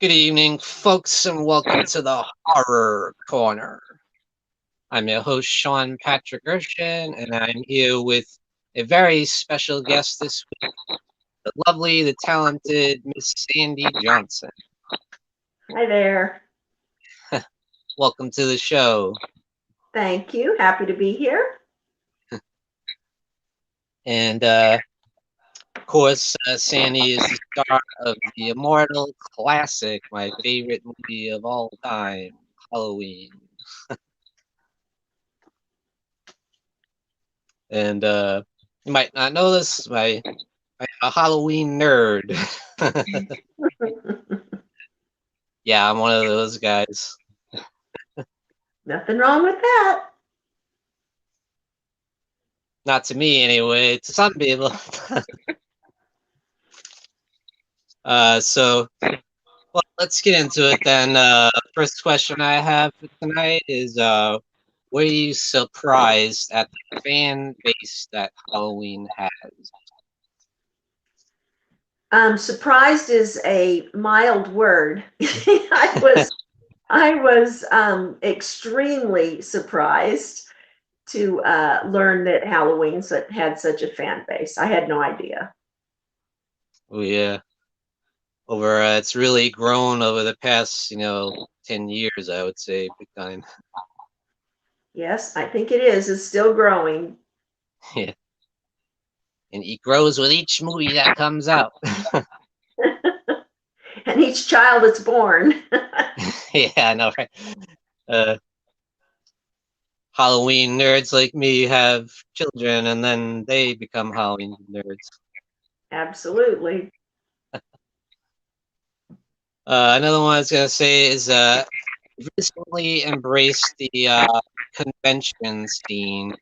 Good evening, folks, and welcome to the Horror Corner. I'm your host, Sean Patrick Urshan, and I'm here with a very special guest this week, the lovely, the talented Miss Sandy Johnson. Hi there. Welcome to the show. Thank you. Happy to be here. And, of course, Sandy is the star of the immortal classic, my favorite movie of all time, Halloween. And you might not know this, I'm a Halloween nerd. Yeah, I'm one of those guys. Nothing wrong with that. Not to me, anyway. To some people. Well, let's get into it then. First question I have for tonight is, were you surprised at the fan base that Halloween has? Surprised is a mild word. I was extremely surprised to learn that Halloween had such a fan base. I had no idea. Oh yeah, it's really grown over the past 10 years, I would say, big time. Yes, I think it is. It's still growing. Yeah, and it grows with each movie that comes out. And each child that's born. Yeah, I know, right? Uh, Halloween nerds like me have children, and then they become Halloween nerds. Absolutely. Another one I was gonna say is recently embraced the convention scene,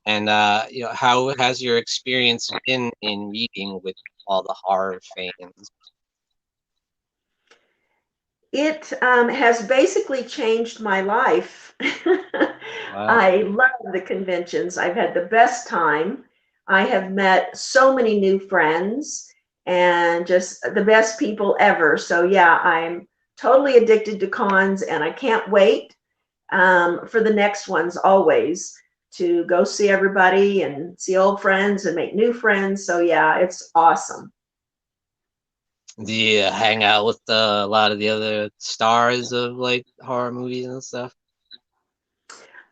and how has your experience been in meeting with all the horror fans? It has basically changed my life. Wow, I love the conventions. I've had the best time. I have met so many new friends and just the best people ever. So, yeah, I'm totally addicted to cons and I can't wait for the next ones always to go see everybody and see old friends and make new friends. So, yeah, it's awesome. do you hang out with a lot of the other stars of like horror movies and stuff?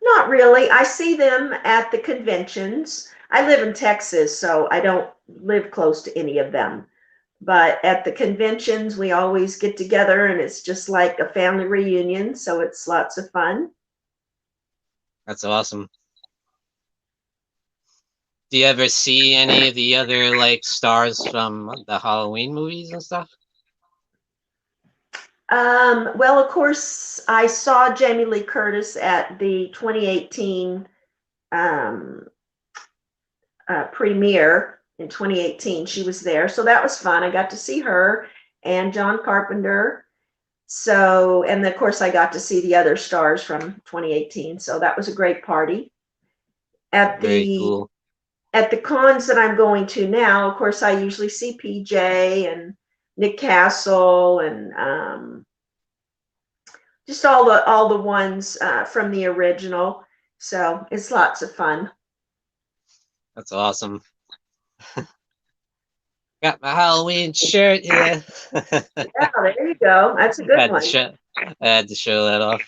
Not really. I see them at the conventions. I live in Texas, so I don't live close to any of them. But at the conventions, we always get together and it's just like a family reunion. So it's lots of fun. That's awesome. Do you ever see any of the other like stars from the Halloween movies and stuff? Well, of course, I saw Jamie Lee Curtis at the 2018 um, premiere in 2018. She was there. So that was fun. I got to see her and John Carpenter. So, and of course, I got to see the other stars from 2018. So that was a great party. At Very the cool. at the cons that I'm going to now, of course, I usually see PJ and Nick Castle and just all the ones from the original. So it's lots of fun. That's awesome. Got my Halloween shirt here. Yeah, there you go. That's a good had to one. show, I had to show that off.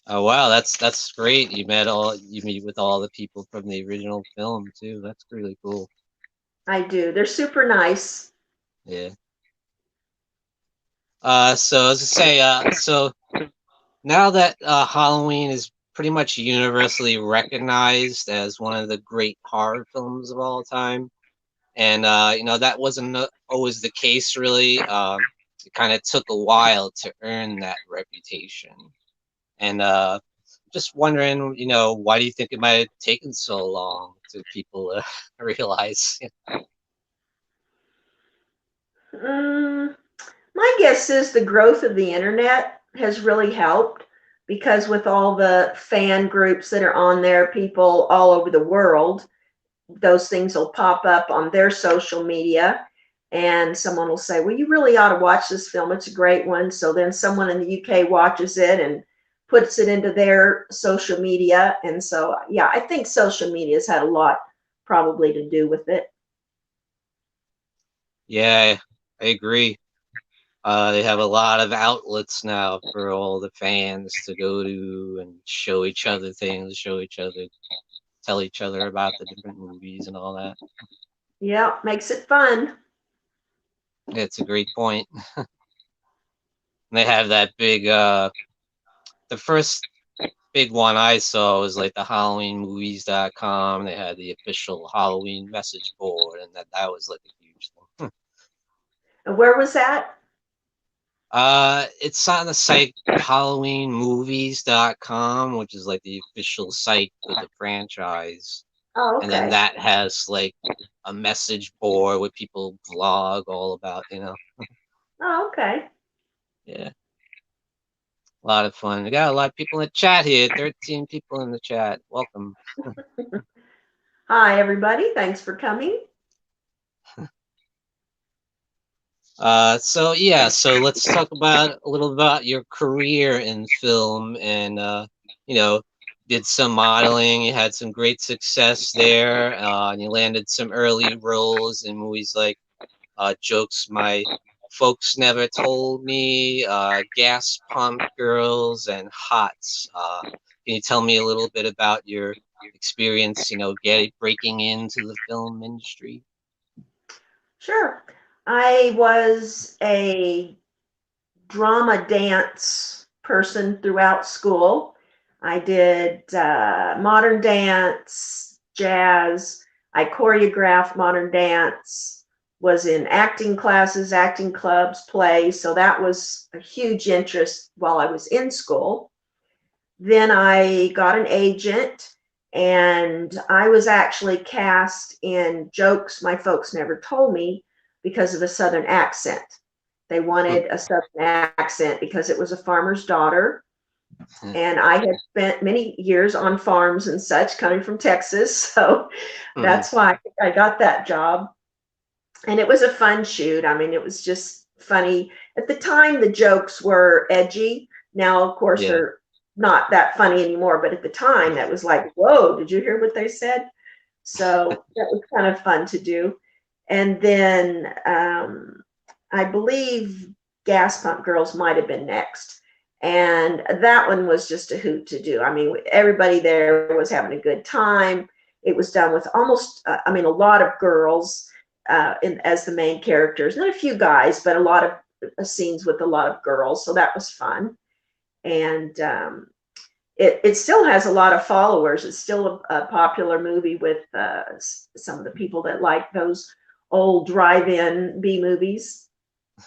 Oh wow, that's great. You meet with all the people from the original film too. That's really cool. I do. They're super nice. Yeah. So as I say, so now that Halloween is pretty much universally recognized as one of the great horror films of all time, and that wasn't always the case really. It kind of took a while to earn that reputation, and just wondering, why do you think it might have taken so long to people realize? Mm, my guess is the growth of the internet has really helped because with all the fan groups that are on there, people all over the world, those things will pop up on their social media. and someone will say, well, you really ought to watch this film. It's a great one. So then someone in the UK watches it and puts it into their social media. And so, yeah, I think social media has had a lot probably to do with it. Yeah, I agree. They have a lot of outlets now for all the fans to go to and show each other things, tell each other about the different movies and all that. Yeah, makes it fun. It's a great point. They have that big, the first big one I saw was like the HalloweenMovies.com. They had the official Halloween message board, and that was like a huge thing. And where was that? It's on the site HalloweenMovies.com, which is like the official site for the franchise. Oh, And then okay. that has like a message board where people blog all about, Oh, okay. yeah, a lot of fun. We got a lot of people in the chat here. 13 people in the chat. Welcome. Hi, everybody. Thanks for coming. So let's talk about a little about your career in film, and did some modeling. You had some great success there, and you landed some early roles in movies like Jokes My Folks Never Told Me, Gas Pump Girls, and Hots. Can you tell me a little bit about your experience, breaking into the film industry? Sure. I was a drama dance person throughout school. I did modern dance, jazz. I choreographed modern dance, was in acting classes, acting clubs, plays. So that was a huge interest while I was in school. Then I got an agent, and I was actually cast in Jokes My Folks Never Told Me because of a Southern accent. They wanted a Southern accent because it was a farmer's daughter. And I had spent many years on farms and such, coming from Texas. So that's why I got that job. And it was a fun shoot. I mean, it was just funny. At the time, the jokes were edgy. Now, of course, Yeah. they're not that funny anymore. But at the time, that was like, whoa, did you hear what they said? So that was kind of fun to do. And then I believe Gas Pump Girls might have been next. And that one was just a hoot to do. I mean, everybody there was having a good time. It was done with almost, a lot of girls as the main characters. Not a few guys, but a lot of scenes with a lot of girls. So that was fun. And it still has a lot of followers. It's still a popular movie with some of the people that like those old drive-in B movies.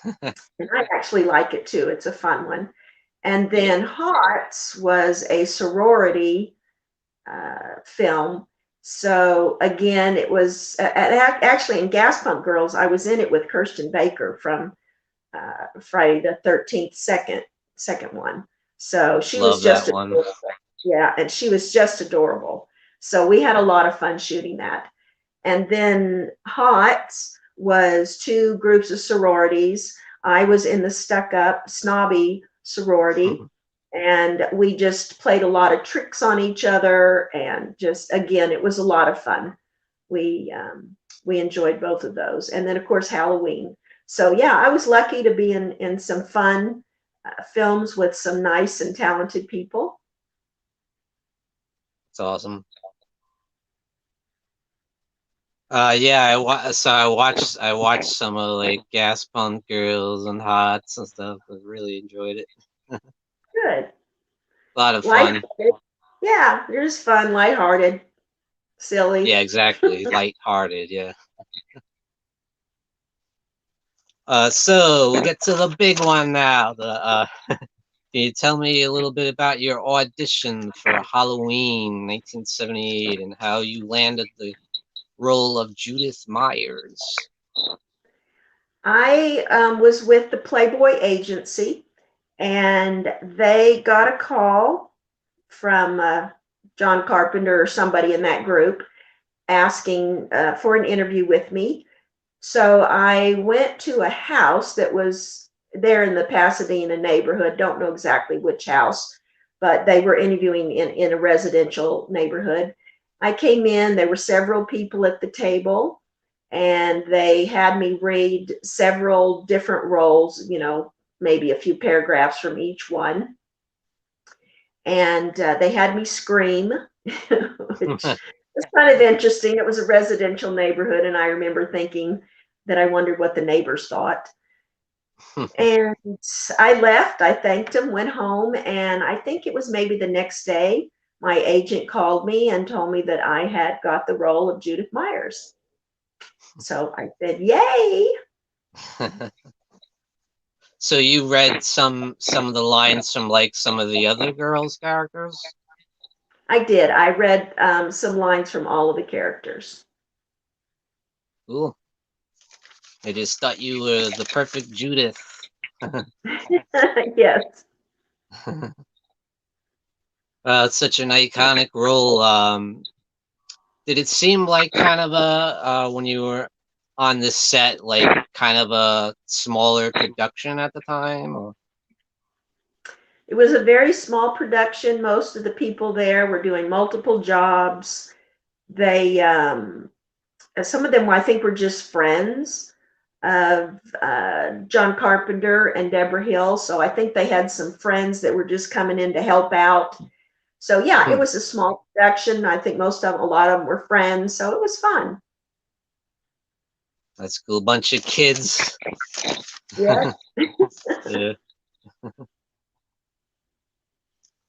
And I actually like it too. It's a fun one. And then Hots was a sorority film. So again, it was actually in Gas Pump Girls, I was in it with Kirsten Baker from Friday the 13th, second one. So she Love was just that one. adorable. Yeah, and she was just adorable. So we had a lot of fun shooting that. And then Hots was two groups of sororities. I was in the stuck up, snobby sorority. And we just played a lot of tricks on each other. And just, again, it was a lot of fun. We enjoyed both of those. And then, of course, Halloween. So, yeah, I was lucky to be in some fun films with some nice and talented people. It's awesome. I watched some of like Gas Pump Girls and Hots and stuff. I really enjoyed it. Good. A lot of fun. Yeah, they're just fun, lighthearted, silly. Yeah, exactly. Lighthearted, yeah. So we'll get to the big one now. Can you tell me a little bit about your audition for Halloween 1978 and how you landed the role of Judith Myers? I was with the Playboy agency, and they got a call from John Carpenter or somebody in that group asking for an interview with me. So I went to a house that was there in the Pasadena neighborhood. Don't know exactly which house, but they were interviewing in a residential neighborhood. I came in, there were several people at the table, and they had me read several different roles, maybe a few paragraphs from each one. And they had me scream, which was kind of interesting. It was a residential neighborhood, and I remember thinking that I wondered what the neighbors thought. And I left, I thanked him, went home, and I think it was maybe the next day, my agent called me and told me that I had got the role of Judith Myers. So I said, yay. So you read some of the lines from like some of the other girls' characters? I did. I read some lines from all of the characters. Cool. I just thought you were the perfect Judith. Yes. It's such an iconic role. Did it seem like kind of a when you were on this set, like kind of a smaller production at the time? Or? It was a very small production. Most of the people there were doing multiple jobs. They, some of them, I think, were just friends of John Carpenter and Deborah Hill. So I think they had some friends that were just coming in to help out. So yeah, it was a small production. I think a lot of them were friends. So it was fun. That's cool. Bunch of kids. Yeah. Yeah.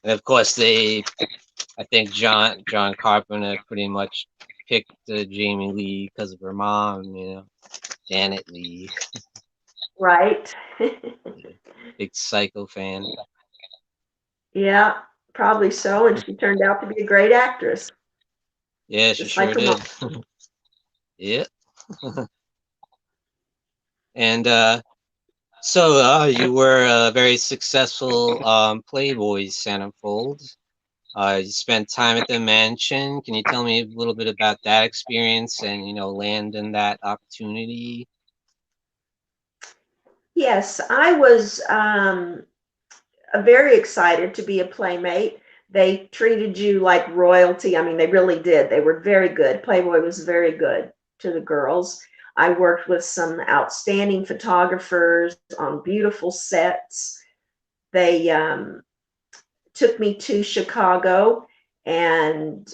And of course, I think John Carpenter pretty much picked Jamie Lee because of her mom, Janet Leigh. Right. Big Psycho fan. Yeah, probably so. And she turned out to be a great actress. Yeah, she sure did. Yeah. And so you were a very successful Playboy centerfold. You spent time at the mansion. Can you tell me a little bit about that experience and landing that opportunity? Yes, I was very excited to be a playmate. They treated you like royalty. I mean, they really did. They were very good. Playboy was very good to the girls. I worked with some outstanding photographers on beautiful sets. They took me to Chicago, and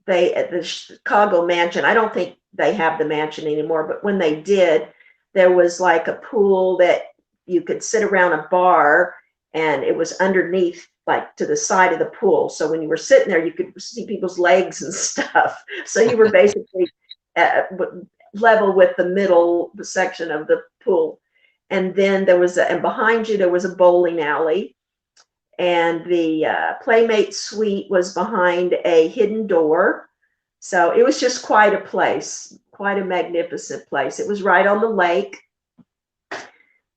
they at the Chicago mansion. I don't think they have the mansion anymore, but when they did, there was like a pool that you could sit around a bar, and it was underneath, like to the side of the pool. So when you were sitting there, you could see people's legs and stuff. So you were basically level with the middle section of the pool. And then and behind you, there was a bowling alley. And the Playmate Suite was behind a hidden door. So it was just quite a place, quite a magnificent place. It was right on the lake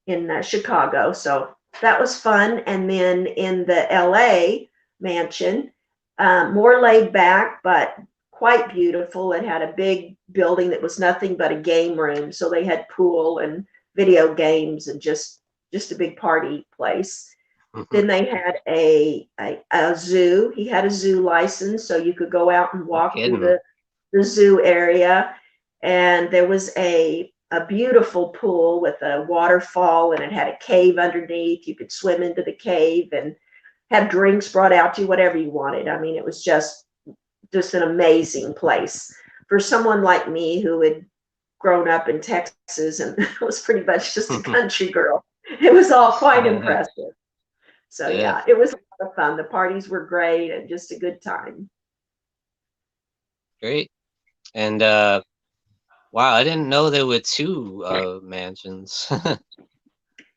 in Chicago. So that was fun. And then in the LA mansion, more laid back, but quite beautiful. It had a big building that was nothing but a game room. So they had pool and video games and just a big party place. Then they had a zoo. He had a zoo license, so you could go out and walk through the zoo area. And there was a beautiful pool with a waterfall, and it had a cave underneath. You could swim into the cave and have drinks brought out to you, whatever you wanted. I mean, it was just an amazing place for someone like me who had grown up in Texas and was pretty much just a country girl. It was all quite impressive. So yeah, it was a lot of fun. The parties were great and just a good time. Great. And wow, I didn't know there were two mansions.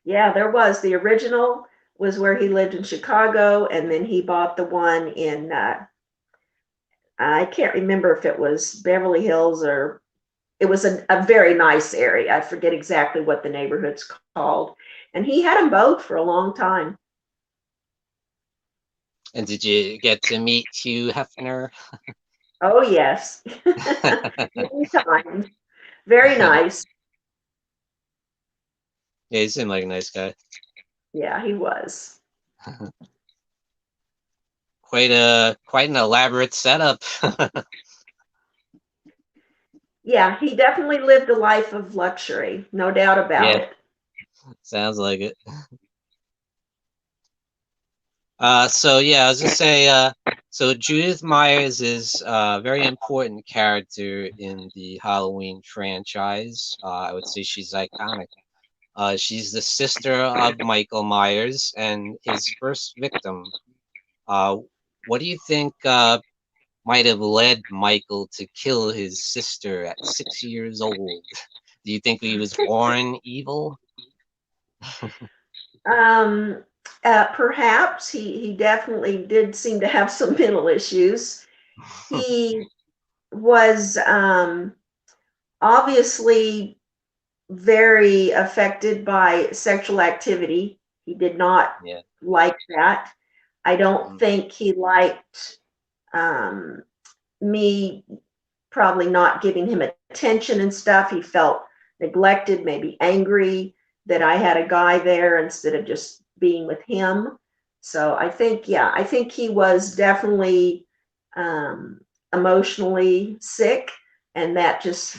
Yeah, there was. The original was where he lived in Chicago, and then he bought the one in I can't remember if it was Beverly Hills, or it was a very nice area. I forget exactly what the neighborhood's called. And he had them both for a long time. And did you get to meet Hugh Hefner? Oh, yes. Many times. Very nice. Yeah, he seemed like a nice guy. Yeah, he was. Quite an elaborate setup. Yeah, he definitely lived a life of luxury, no doubt about Yeah, it. sounds like it. So yeah, I was gonna say, so Judith Myers is a very important character in the Halloween franchise. I would say she's iconic. She's the sister of Michael Myers and his first victim. Uh, what do you think might have led Michael to kill his sister at 6 years old? Do you think he was born evil? Um, Perhaps he definitely did seem to have some mental issues. He was obviously very affected by sexual activity. He did not Yeah. like that. I don't Mhm. think he liked um, me probably not giving him attention and stuff. He felt neglected, maybe angry that I had a guy there instead of just being with him. So I think, yeah, I think he was definitely um, emotionally sick, and that just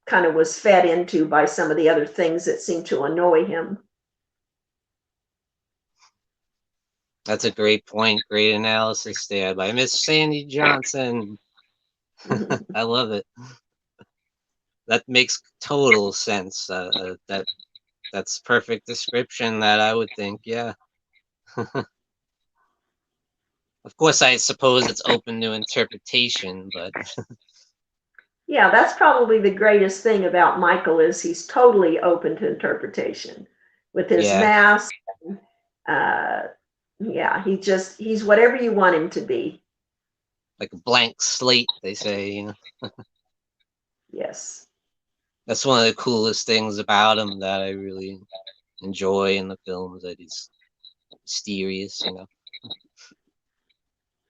kind of was fed into by some of the other things that seemed to annoy him. That's a great point. Great analysis there by Miss Sandy Johnson. I love it. That makes total sense. That's perfect description that I would think. Yeah. Of course, I suppose it's open to interpretation, but Yeah, that's probably the greatest thing about Michael is he's totally open to interpretation with his yeah, mask. Uh, yeah, he's whatever you want him to be. like a blank slate, they say. Yes. That's one of the coolest things about him that I really enjoy in the films. That he's mysterious.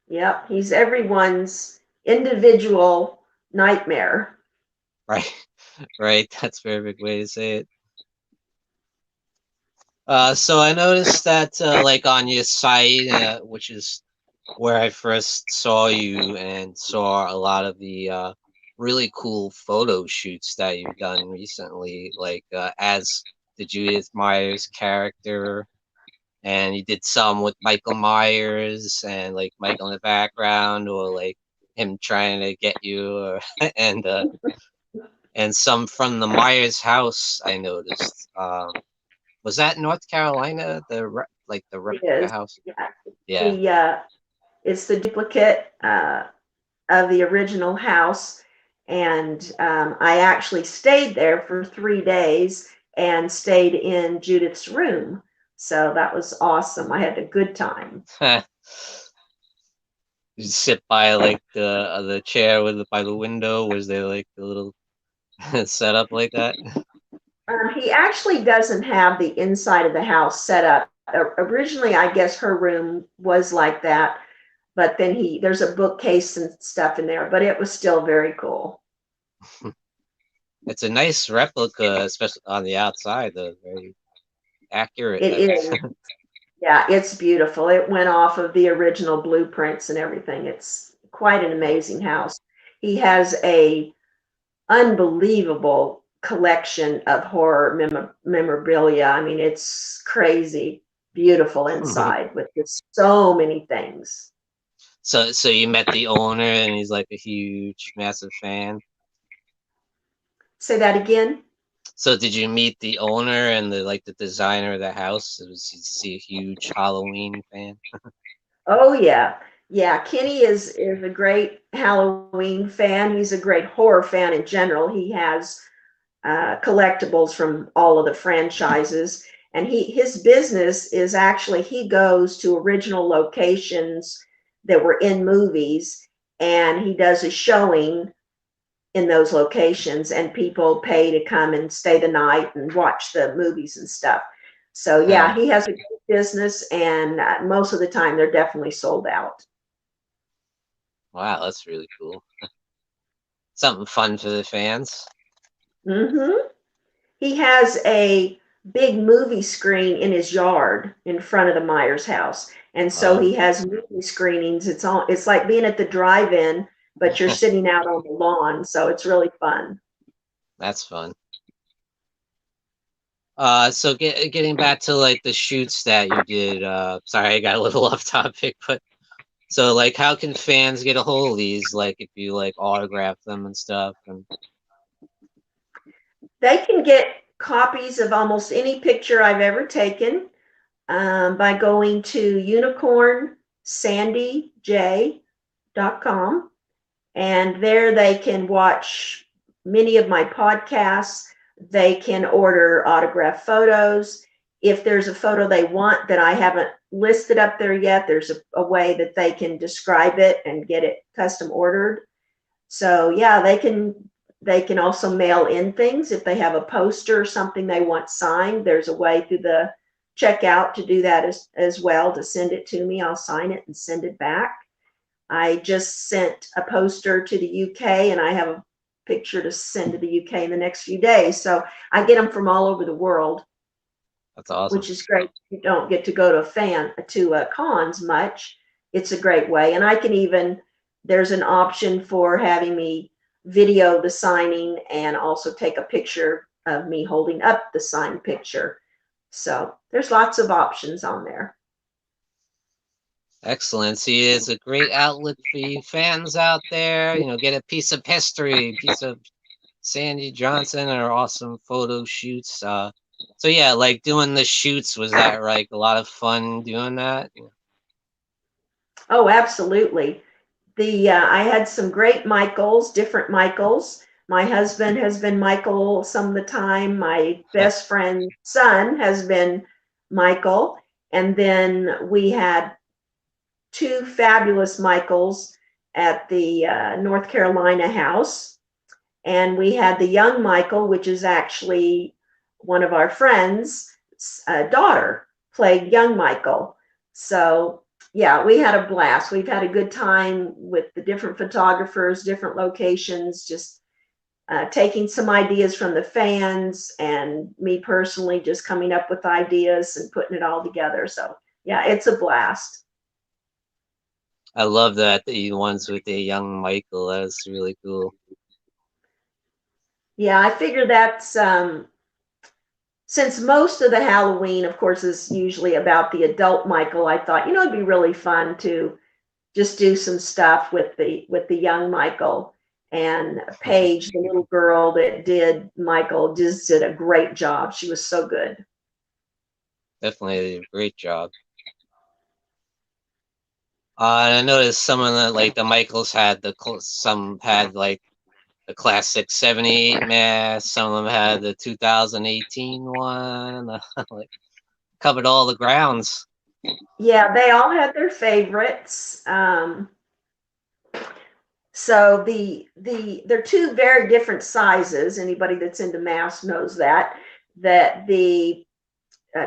Yep. He's everyone's individual nightmare. Right, right. That's a perfect way to say it. So I noticed that, like on your site, which is where I first saw you and saw a lot of the really cool photo shoots that you've done recently, like as the Judith Myers character, and you did some with Michael Myers and like Michael in the background, or like him trying to get you, or, and uh, and some from the Myers house. I noticed. Was that North Carolina? Like the It replica is. house? Yeah. Yeah. The it's the duplicate of the original house, and I actually stayed there for 3 days and stayed in Judith's room. So that was awesome. I had a good time. You sit by like the chair by the window. Was there like a little setup like that? He actually doesn't have the inside of the house set up. Originally, I guess her room was like that, but then there's a bookcase and stuff in there, but it was still very cool. It's a nice replica, especially on the outside. Though very accurate. It is, yeah, it's beautiful. It went off of the original blueprints and everything. It's quite an Yeah. amazing house. He has a unbelievable collection of horror memorabilia. I mean, it's crazy, beautiful inside with just so many things. So you met the owner, and he's like a huge, massive fan. Say that again. So did you meet the owner and the designer of the house? Was he a huge Halloween fan? Oh yeah. Yeah, Kenny is a great Halloween fan. He's a great horror fan in general. He has collectibles from all of the franchises, and his business is actually he goes to original locations that were in movies, and he does a showing in those locations, and people pay to come and stay the night and watch the movies and stuff. So yeah, he has a good business, and most of the time they're definitely sold out. Wow, that's really cool. Something fun for the fans. Hmm. He has a big movie screen in his yard in front of the Myers house. And so Uh, he has movie screenings. It's like being at the drive-in, but you're sitting out on the lawn. So it's really fun. that's fun. So getting back to like the shoots that you did, sorry, I got a little off topic, but so like how can fans get a hold of these? Like if you like autograph them and stuff and They can get copies of almost any picture I've ever taken by going to unicornsandyj.com. And there they can watch many of my podcasts. They can order autographed photos. If there's a photo they want that I haven't listed up there yet, there's a way that they can describe it and get it custom ordered. So yeah, they can also mail in things if they have a poster or something they want signed. There's a way through the checkout to do that as well, to send it to me. I'll sign it and send it back. I just sent a poster to the UK, and I have a picture to send to the UK in the next few days. So I get them from all over the world, that's awesome. which is great. You don't get to go to cons much. It's a great way. And I can even, there's an option for having me video the signing and also take a picture of me holding up the signed picture. So there's lots of options on there. Excellent. See, it's a great outlet for you fans out there. You know, get a piece of history, piece of Sandy Johnson, or awesome photo shoots. So yeah, like doing the shoots, was that like a lot of fun doing that? Oh, absolutely. I had some great Michaels, different Michaels. My husband has been Michael some of the time. My best friend's son has been Michael. And then we had two fabulous Michaels at the North Carolina house. And we had the young Michael, which is actually one of our friends' daughter, played young Michael. So yeah, we had a blast. We've had a good time with the different photographers, different locations, just taking some ideas from the fans and me personally just coming up with ideas and putting it all together. So yeah, it's a blast. I love that the ones with the young Michael. That's really cool. Yeah, I figure that's since most of the Halloween, of course, is usually about the adult Michael. I thought, it'd be really fun to just do some stuff with the young Michael. And Paige, the little girl that did Michael, just did a great job. She was so good. Definitely a great job. And I noticed some of the like the Michaels had some had like the classic '78 mask. Some of them had the 2018 one. Like covered all the grounds. Yeah, they all had their favorites. So they're two very different sizes. Anybody that's into masks knows that the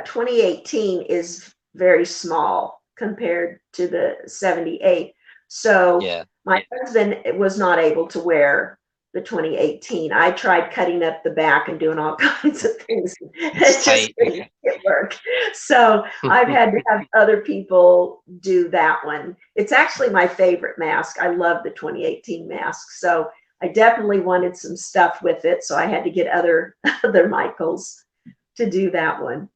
2018 is very small compared to the 78. So Yeah, my husband was not able to wear the 2018. I tried cutting up the back and doing all kinds of things. it's It just tight. didn't work. So I've had to have other people do that one. It's actually my favorite mask. I love the 2018 mask. So I definitely wanted some stuff with it. So I had to get other Michaels to do that one.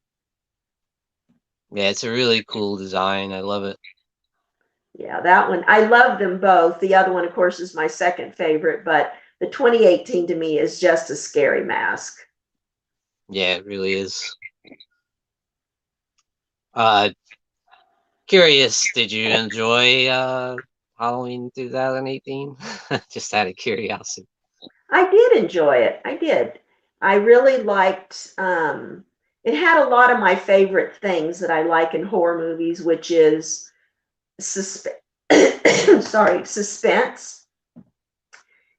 Yeah, it's a really cool design. I love it. Yeah, that one. I love them both. The other one, of course, is my second favorite, but the 2018 to me is just a scary mask. Yeah, it really is. Uh, Curious, did you enjoy Halloween 2018? Just out of curiosity. I did enjoy it. I did. I really liked it had a lot of my favorite things that I like in horror movies, which is suspense.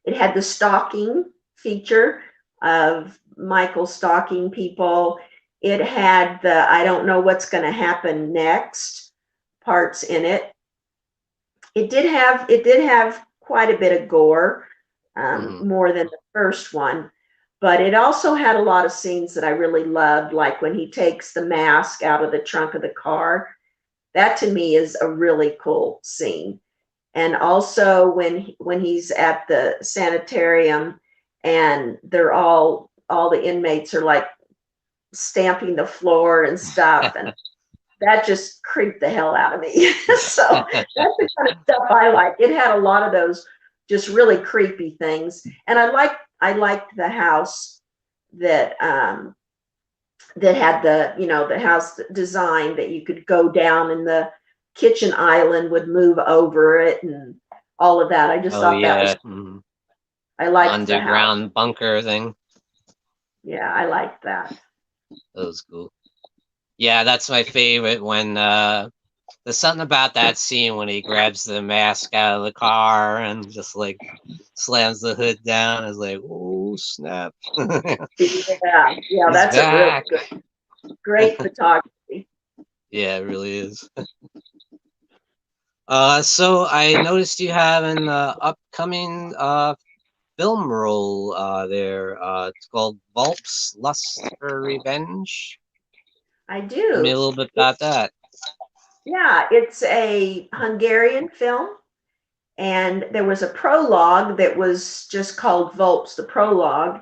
It had the stalking feature of Michael stalking people. It had the I don't know what's going to happen next parts in it. It did have quite a bit of gore, Hmm. more than the first one. But it also had a lot of scenes that I really loved, like when he takes the mask out of the trunk of the car. That to me is a really cool scene. And also when he's at the sanitarium and they're all the inmates are like stamping the floor and stuff, and that just creeped the hell out of me. So that's the kind of stuff I like. It had a lot of those just really creepy things, and I liked the house that that had the house design that you could go down and the kitchen island would move over it and all of that. I just Oh thought that yeah, was, I liked the house. underground bunker thing. Yeah, I liked that. That was cool. Yeah, that's my favorite when there's something about that scene when he grabs the mask out of the car and just like slams the hood down. It's like, oh snap. Yeah, yeah, He's that's a real back. good, great photography. Yeah, it really is. So I noticed you have an upcoming film role there. It's called Volp's Lust for Revenge. I Tell me a do. little bit about that. Yeah, it's a Hungarian film, and there was a prologue that was just called Volps, the prologue,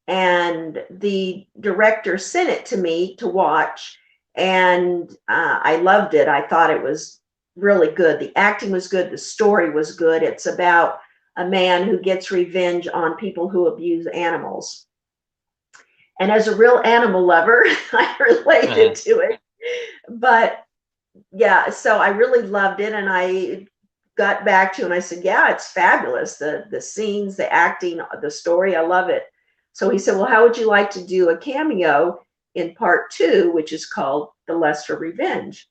and the director sent it to me to watch, and I loved it. I thought it was really good. The acting was good. The story was good. It's about a man who gets revenge on people who abuse animals. And as a real animal lover, I related to it. But yeah, so I really loved it, and I got back to him. I said, "Yeah, it's fabulous. The scenes, the acting, the story. I love it." So he said, "Well, how would you like to do a cameo in part two, which is called The Lust for Revenge?"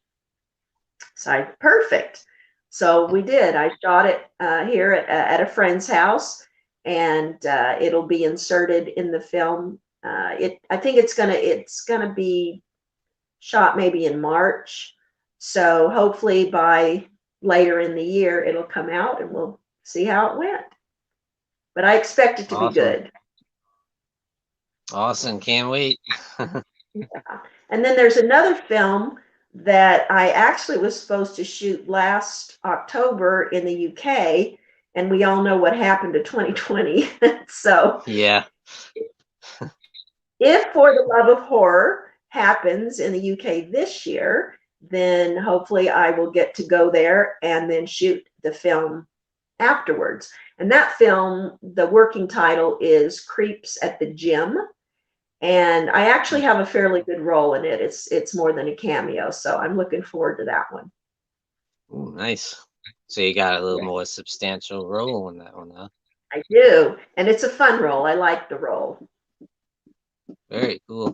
So I perfect. So we did. I shot it here at a friend's house, and it'll be inserted in the film. I think it's gonna be shot maybe in March. So hopefully by later in the year it'll come out and we'll see how it went. But I expect it to be Awesome. good. Awesome. Can't wait. Yeah. And then there's another film that I actually was supposed to shoot last October in the UK, and we all know what happened to 2020. So Yeah. if For the Love of Horror happens in the UK this year, then hopefully I will get to go there and then shoot the film afterwards. And that film, the working title is Creeps at the Gym. And I actually have a fairly good role in it. It's more than a cameo, so I'm looking forward to that one. Ooh, nice. So you got a little Yeah, more substantial role in that one, huh? I do, and it's a fun role. I like the role. Very cool.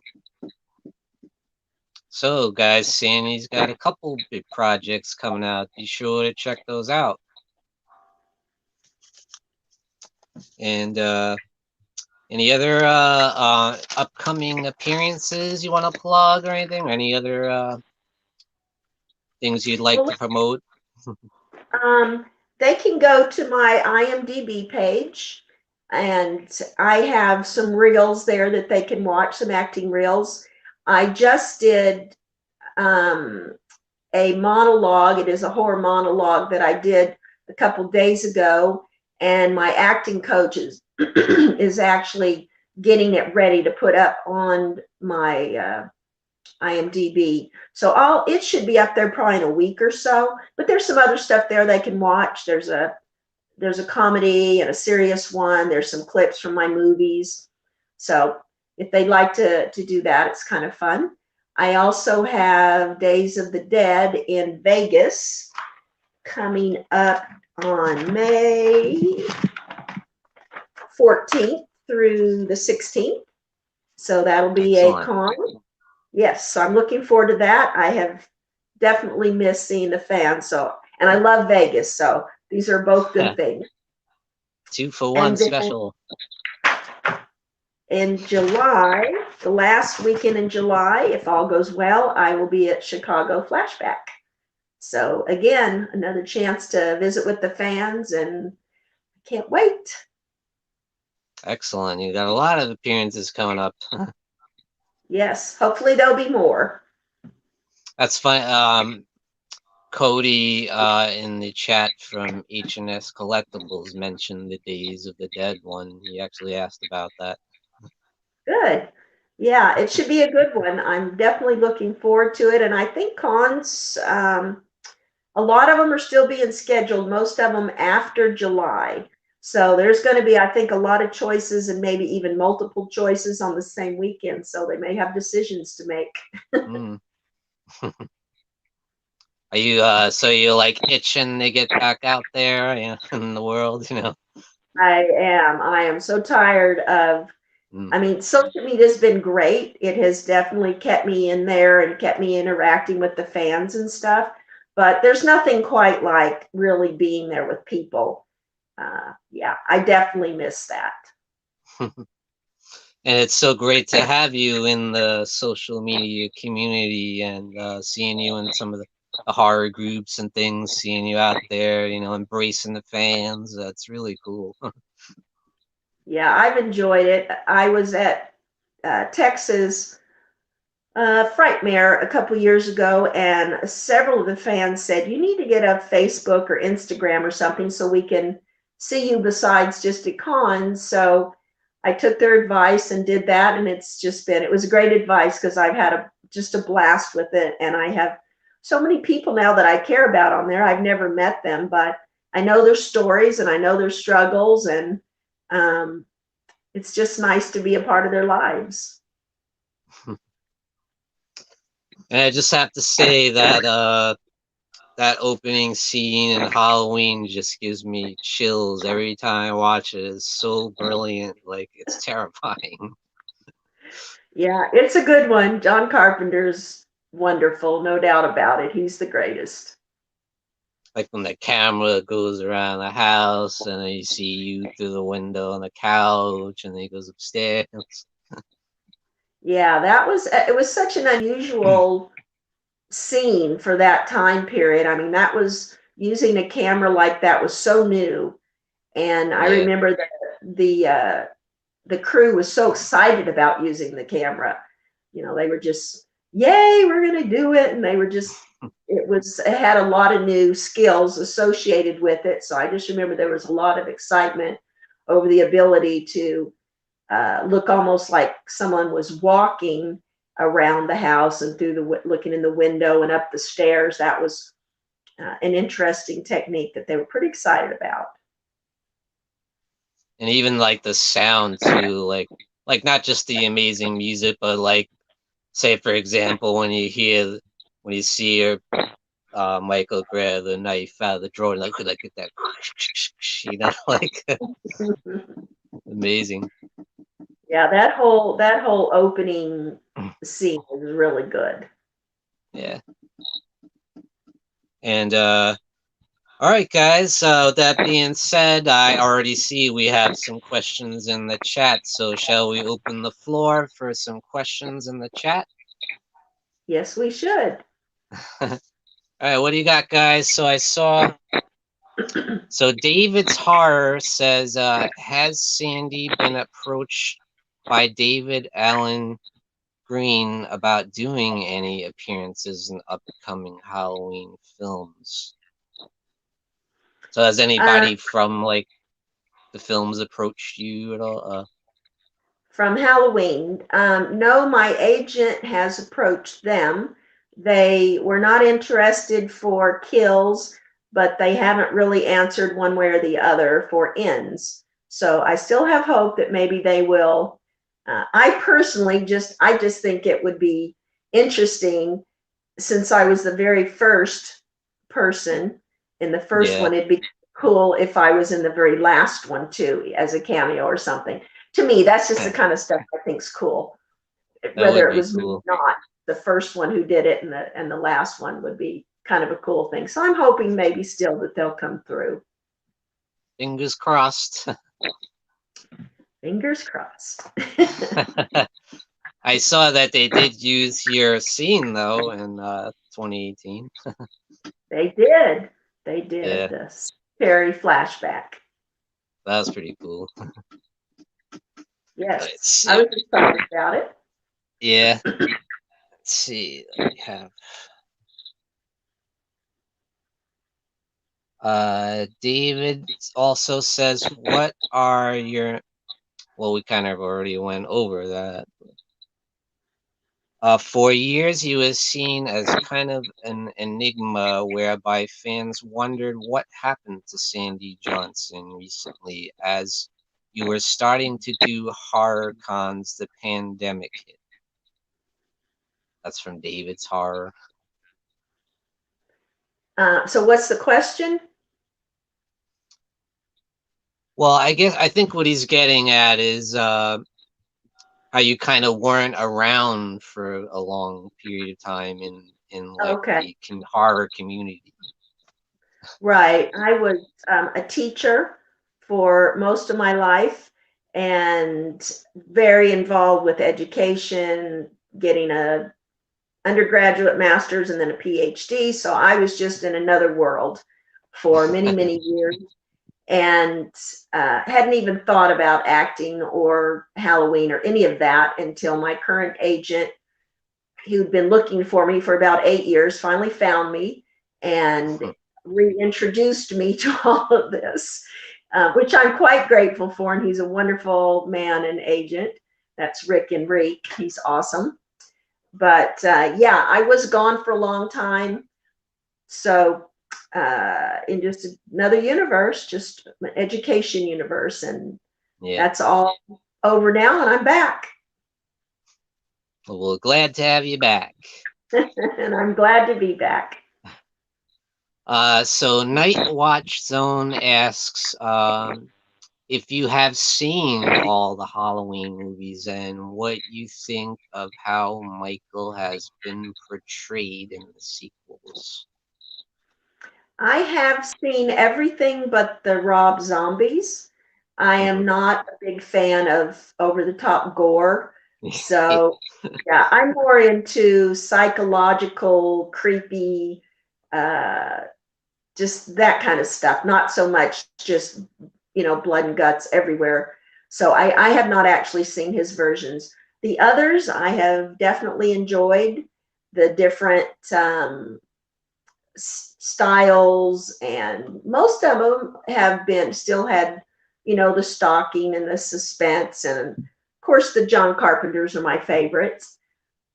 So, guys, Sandy's got a couple big projects coming out. Be sure to check those out. And any other upcoming appearances you want to plug or anything? Any other things you'd like Well, to promote? um, they can go to my IMDb page, and I have some reels there that they can watch, some acting reels. I just did um, a monologue. It is a horror monologue that I did a couple days ago, and my acting coach is actually getting it ready to put up on my IMDb. So it should be up there probably in a week or so. But there's some other stuff there they can watch. There's a comedy and a serious one. There's some clips from my movies. So if they'd like to do that, it's kind of fun. I also have Days of the Dead in Vegas coming up on May 14th through the 16th. So that'll be a Excellent. con. Yes, so I'm looking forward to that. I have definitely missed seeing the fans. So, and I love Vegas. So these are both good things. 2-for-1 And then special. in July, the last weekend in July, if all goes well, I will be at Chicago Flashback. So again, another chance to visit with the fans, and I can't wait. Excellent. You got a lot of appearances coming up. Yes, hopefully there'll be more. That's fun. Cody in the chat from H&S Collectibles mentioned the Days of the Dead one. He actually asked about that. Good. Yeah, it should be a good one. I'm definitely looking forward to it. And I think cons, a lot of them are still being scheduled, most of them after July. So there's going to be, I think, a lot of choices and maybe even multiple choices on the same weekend. So they may have decisions to make. Mm. Are you so you're like itching to get back out there, you know, in the world, you know? I am. I am so tired of, Mm. I mean, social media has been great. It has definitely kept me in there and kept me interacting with the fans and stuff. But there's nothing quite like really being there with people. Yeah, I definitely miss that. And it's so great to have you in the social media community and seeing you in some of the horror groups and things, seeing you out there, you know, embracing the fans. That's really cool. Yeah, I've enjoyed it. I was at Texas Frightmare a couple years ago, and several of the fans said, you need to get a Facebook or Instagram or something so we can see you besides just at cons. So I took their advice and did that, and it was great advice because I've had just a blast with it, and I have so many people now that I care about on there. I've never met them, but I know their stories and I know their struggles, and um, it's just nice to be a part of their lives. And I just have to say that that opening scene in Halloween just gives me chills every time I watch it. It's so brilliant, like it's terrifying. Yeah, it's a good one. John Carpenter's wonderful, no doubt about it. He's the greatest. Like when the camera goes around the house and then you see you through the window on the couch and then he goes upstairs. Yeah, it was such an unusual scene for that time period. I mean, that was using a camera like that was so new. And I Yeah. remember that the crew was so excited about using the camera. You know, they were just, yay, we're going to do it. And they were just, it had a lot of new skills associated with it. So I just remember there was a lot of excitement over the ability to look almost like someone was walking around the house and looking in the window and up the stairs. That was an interesting technique that they were pretty excited about. And even like the sound too, like not just the amazing music, but like say for example when you see her Michael grab the knife out of the drawer and like get that you know like amazing. Yeah, that whole opening scene is really good. Yeah. And all right, guys. With that being said, I already see we have some questions in the chat. So shall we open the floor for some questions in the chat? Yes, we should. All right, what do you got, guys? So I saw. So David's Horror says, has Sandy been approached by David Allen Green about doing any appearances in upcoming Halloween films? So has anybody from like the films approached you at all? From Halloween. No, my agent has approached them. They were not interested for kills, but they haven't really answered one way or the other for ends. So I still have hope that maybe they will. I personally I just think it would be interesting since I was the very first person in the first Yeah, one. It'd be cool if I was in the very last one too, as a cameo or something. To me, that's just the kind of stuff I think's cool. that would Whether it be was me cool. or not, the first one who did it and the last one would be kind of a cool thing. So I'm hoping maybe still that they'll come through. Fingers crossed. Fingers crossed. I saw that they did use your scene though in 2018. They did. They did Yeah, the Perry flashback. that was pretty cool. Yes, Let's see. I was excited about it. Yeah. Let's see. We have David also says, what are your, well, we kind of already went over that. For years, he was seen as kind of an enigma, whereby fans wondered what happened to Sandy Johnson recently, as you were starting to do horror cons. The pandemic hit. That's from David's Horror. So what's the question? Well, I think what he's getting at is how you kind of weren't around for a long period of time in like Okay. the horror community. Right. I was a teacher for most of my life and very involved with education, getting a undergraduate master's and then a PhD. So I was just in another world for many, many years and hadn't even thought about acting or Halloween or any of that until my current agent, who'd been looking for me for about 8 years, finally found me and reintroduced me to all of this, which I'm quite grateful for. And he's a wonderful man and agent. That's Rick Enrique. He's awesome. But yeah, I was gone for a long time. So in just another universe, just an education universe. And Yeah. that's all over now. And I'm back. Well, glad to have you back. And I'm glad to be back. So Night Watch Zone asks if you have seen all the Halloween movies and what you think of how Michael has been portrayed in the sequels. I have seen everything but the Rob Zombies. I am not a big fan of over the top gore. So, yeah, I'm more into psychological, creepy, just that kind of stuff. Not so much just, blood and guts everywhere. So I have not actually seen his versions. The others I have definitely enjoyed the different styles, and most of them have been still had the stalking and the suspense, and of course the John Carpenters are my favorites,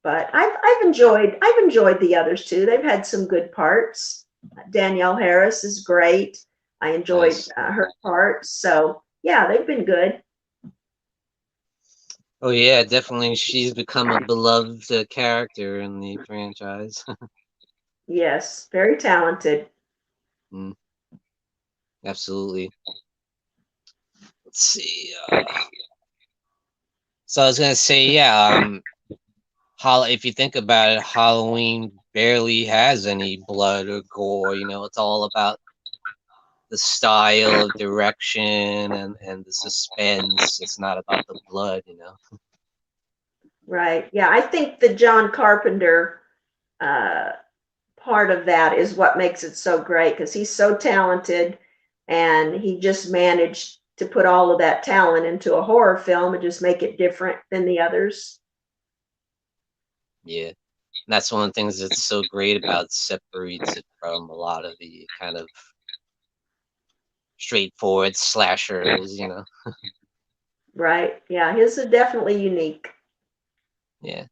but I've enjoyed the others too. They've had some good parts. Danielle Harris is great. I enjoyed Nice. her parts, so yeah, they've been good. Oh yeah, definitely. She's become a beloved character in the franchise. Yes, very talented. Absolutely. Let's see. So I was gonna say, yeah. If you think about it, Halloween barely has any blood or gore. It's all about the style of direction and the suspense. It's not about the blood. Right. Yeah, I think the John Carpenter part of that is what makes it so great, because he's so talented and he just managed to put all of that talent into a horror film and just make it different than the others. Yeah. And that's one of the things that's so great about separates it from a lot of the kind of straightforward slashers. Right. Yeah, his is definitely unique. Yeah.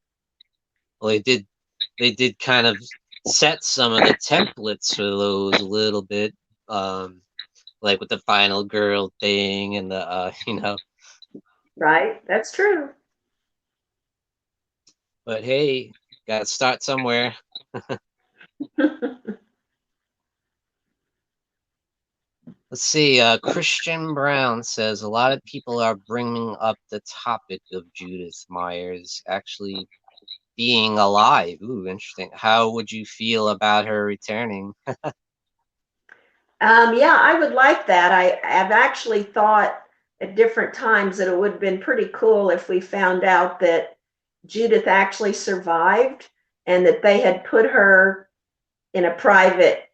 Well, they did kind of set some of the templates for those a little bit, like with the final girl thing and the. Right. That's true. But hey, gotta start somewhere. Let's see. Christian Brown says a lot of people are bringing up the topic of Judith Myers actually being alive. Ooh, interesting. How would you feel about her returning? Yeah, I would like that. I've actually thought at different times that it would have been pretty cool if we found out that Judith actually survived and that they had put her in a private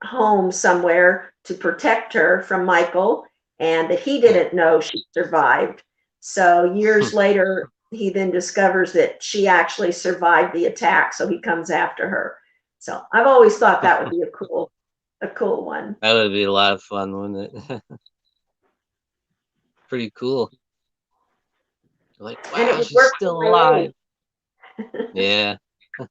home somewhere to protect her from Michael, and that he didn't know she survived. So years later, he then discovers that she actually survived the attack, so he comes after her. So I've always thought that would be a cool one. That would be a lot of fun, wouldn't it? Pretty cool. You're like, And it wow, would she's work for still my age. alive. Yeah. Let's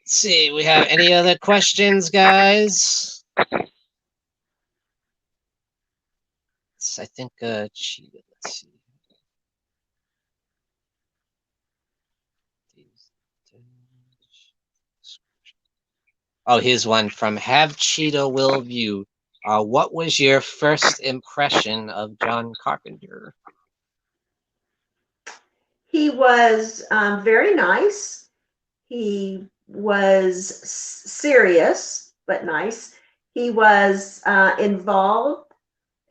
see, we have any other questions, guys? I think Cheetah, let's see. Oh, here's one from Have Cheetah Will View. What was your first impression of John Carpenter? He was very nice. He was serious, but nice. He was involved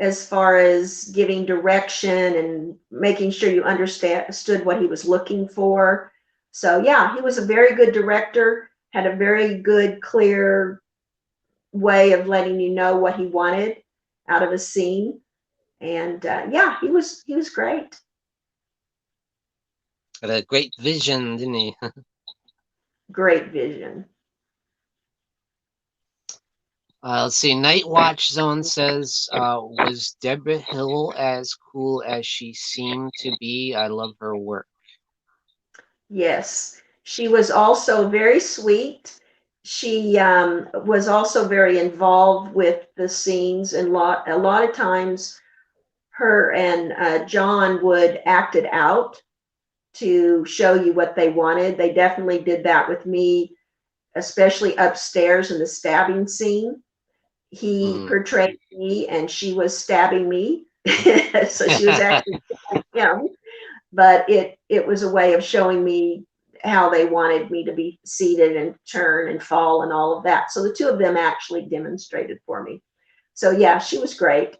as far as giving direction and making sure you understood what he was looking for. So yeah, he was a very good director, had a very good, clear way of letting you know what he wanted out of a scene. And yeah, he was great. Had a great vision, didn't he? Great vision. Let's see. Night Watch Zone says, was Deborah Hill as cool as she seemed to be? I love her work. Yes, she was also very sweet. She was also very involved with the scenes, and a lot of times her and John would act it out to show you what they wanted. They definitely did that with me, especially upstairs in the stabbing scene. He portrayed me and she was stabbing me. So she was actually him, but it was a way of showing me how they wanted me to be seated and turn and fall and all of that. So the two of them actually demonstrated for me. So yeah, she was great.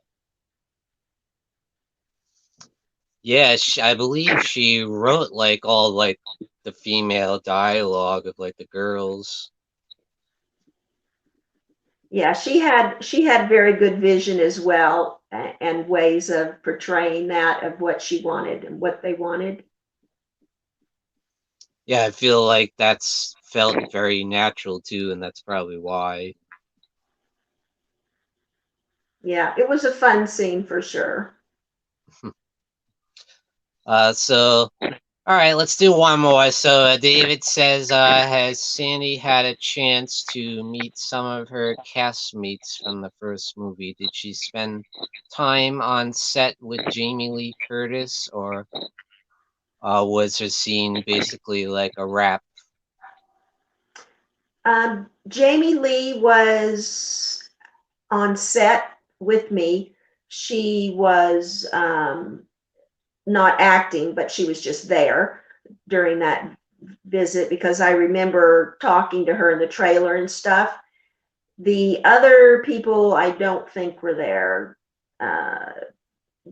Yeah, I believe she wrote like all like the female dialogue of like the girls. Yeah, she had very good vision as well, and ways of portraying that of what she wanted and what they wanted. Yeah, I feel like that's felt very natural too, and that's probably why. Yeah, it was a fun scene for sure. So all right, let's do one more. So David says, has Sandy had a chance to meet some of her castmates from the first movie? Did she spend time on set with Jamie Lee Curtis, or was her scene basically like a wrap? Jamie Lee was on set with me. She was not acting, but she was just there during that visit because I remember talking to her in the trailer and stuff. The other people I don't think were there.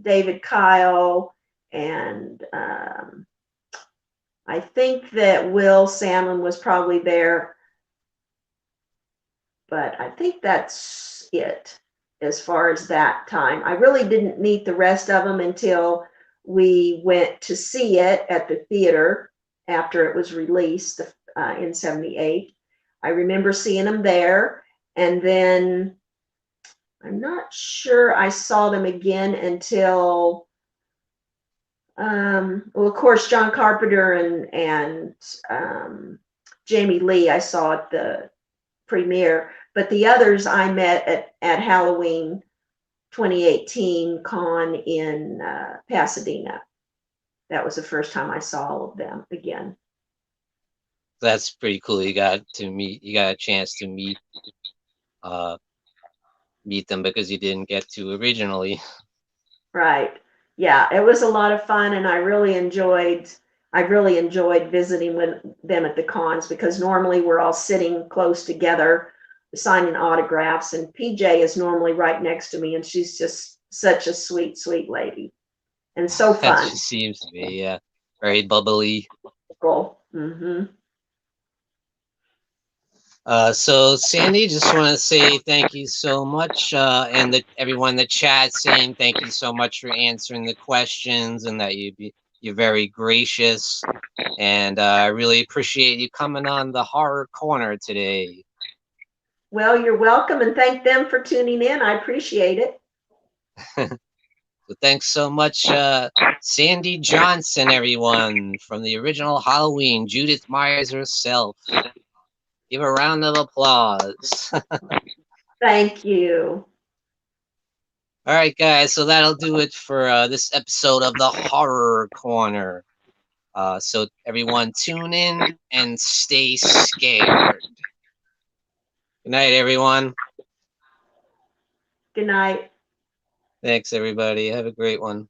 David Kyle and I think that Will Salmon was probably there, but I think that's it as far as that time. I really didn't meet the rest of them until we went to see it at the theater after it was released in 78. I remember seeing them there, and then I'm not sure I saw them again until well, of course, John Carpenter and Jamie Lee I saw at the premiere, but the others I met at Halloween 2018 con in Pasadena. That was the first time I saw all of them again. That's pretty cool. You got a chance to meet them because you didn't get to originally. Right. Yeah, it was a lot of fun, and I really enjoyed visiting with them at the cons because normally we're all sitting close together signing autographs, and PJ is normally right next to me, and she's just such a sweet, sweet lady and so fun. She seems to be, yeah, very bubbly. Cool. Mm-hmm. So Sandy, just want to say thank you so much, and everyone in the chat saying thank you so much for answering the questions, and that you're very gracious, and I really appreciate you coming on the Horror Corner today. Well, you're welcome, and thank them for tuning in. I appreciate it. So thanks so much, Sandy Johnson, everyone, from the original Halloween, Judith Myers herself. Give a round of applause. Thank you. All right, guys, so that'll do it for this episode of the Horror Corner. So everyone tune in and stay scared. Good night, everyone. Good night. Thanks, everybody. Have a great one.